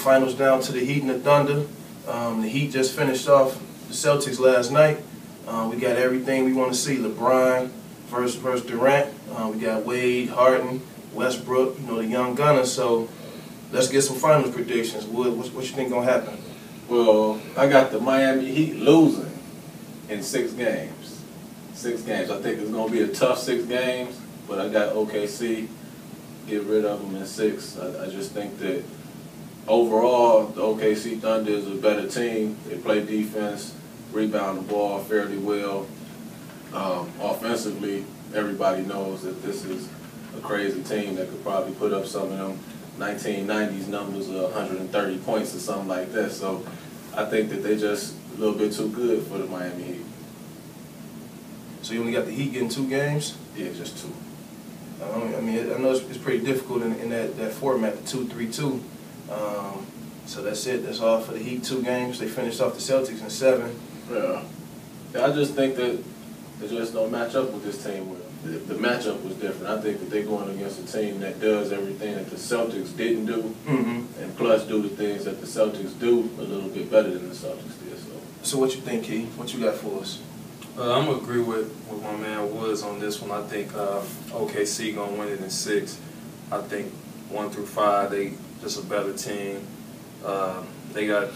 finals down to the Heat and the Thunder. The Heat just finished off the Celtics last night. We got everything we want to see. LeBron versus Durant. We got Wade, Harden, Westbrook, the young gunners. So let's get some finals predictions. What you think gonna happen? Well, I got the Miami Heat losing in 6 games. 6 games. I think it's gonna be a tough 6 games, but I got OKC. Get rid of them in 6. I just think that overall, the OKC Thunder is a better team. They play defense, rebound the ball fairly well. Offensively, everybody knows that this is a crazy team that could probably put up some of them 1990s numbers of 130 points or something like that. So I think that they're just a little bit too good for the Miami Heat. So you only got the Heat getting 2 games? Yeah, just 2. I mean, I know it's pretty difficult in that format, the 2-3-2. So that's it. That's all for the Heat. 2 games. They finished off the Celtics in 7. Yeah. I just think that they just don't match up with this team well. The matchup was different. I think that they're going against a team that does everything that the Celtics didn't do, and plus do the things that the Celtics do a little bit better than the Celtics did. So what you think, Key? What you got for us? I'm going to agree with my man Woods on this one. I think OKC going to win it in 6. I think 1 through 5, they just a better team. They got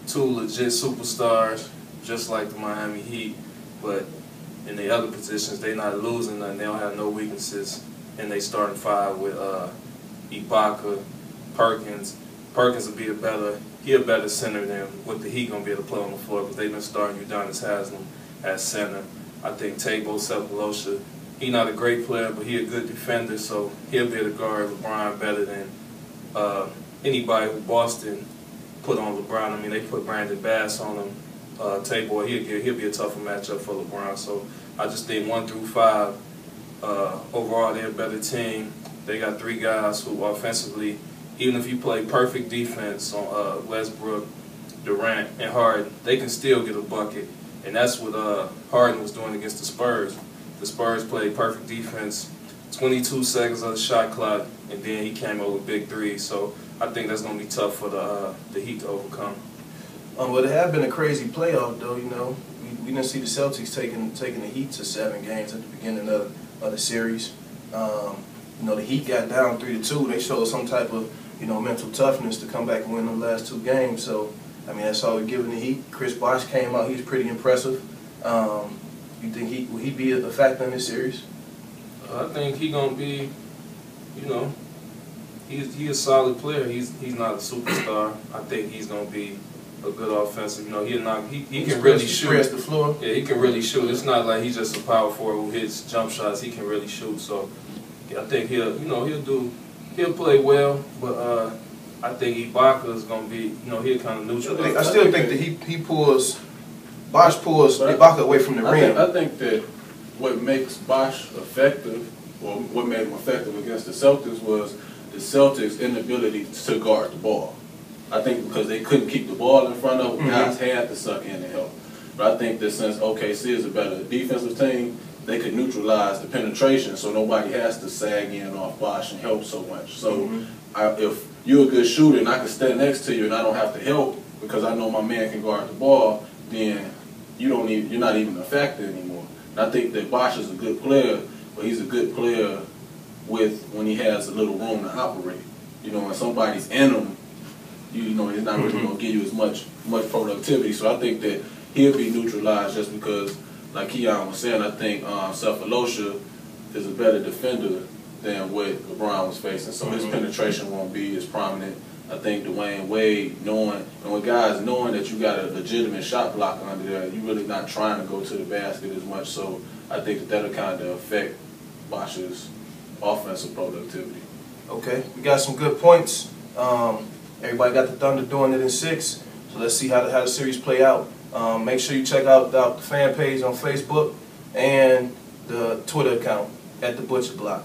2 legit superstars, just like the Miami Heat, but in the other positions, they not losing nothing. They don't have no weaknesses. And they starting 5 with Ibaka, Perkins. Perkins will be a better center than what the Heat gonna be able to play on the floor, because they've been starting Udonis Haslem at center. I think Tabo Sefolosha, he not a great player, but he a good defender, so he'll be able to guard LeBron better than anybody who Boston put on LeBron. I mean, they put Brandon Bass on him. Tabo, he'll be a tougher matchup for LeBron. So I just think 1 through 5, overall they're a better team. They got 3 guys who offensively, even if you play perfect defense on Westbrook, Durant, and Harden, they can still get a bucket. And that's what Harden was doing against the Spurs. The Spurs played perfect defense, 22 seconds of the shot clock, and then he came up with big 3s. So I think that's going to be tough for the Heat to overcome. Well, it had been a crazy playoff, though. We didn't see the Celtics taking the Heat to 7 games at the beginning of the series. The Heat got down 3-2. They showed some type of mental toughness to come back and win the last 2 games. So I mean, that's all we're giving the Heat. Chris Bosh came out. He's pretty impressive. You think will he be a factor in this series? I think he's gonna be, he's a solid player. He's not a superstar. I think he's gonna be a good offensive. He can really shoot. Press the floor. Yeah, he can really shoot. It's not like he's just a power forward who hits jump shots. He can really shoot. So yeah, I think he'll play well. But I think Ibaka is gonna be, he'll kind of neutral. I still think that Bosh pulls Ibaka away from the rim. I think that what makes Bosh effective, or what made him effective against the Celtics, was the Celtics' inability to guard the ball. I think because they couldn't keep the ball in front of them, guys had to suck in and help. But I think that since OKC is a better defensive team, they could neutralize the penetration, so nobody has to sag in off Bosh and help so much. So if you're a good shooter and I can stand next to you and I don't have to help because I know my man can guard the ball, then you're not even a factor anymore. And I think that Bosh is a good player, but he's a good player when he has a little room to operate. When somebody's in him, he's not really going to give you as much productivity. So I think that he'll be neutralized just because, like Keon was saying, I think Sefolosha is a better defender than what LeBron was facing. So his penetration won't be as prominent. I think Dwayne Wade, with guys knowing that you got a legitimate shot blocker under there, you're really not trying to go to the basket as much. So I think that'll kind of affect Bosh's offensive productivity. Okay, we got some good points. Everybody got the Thunder doing it in 6. So let's see how the series play out. Make sure you check out the fan page on Facebook and the Twitter account at The Butcher Block.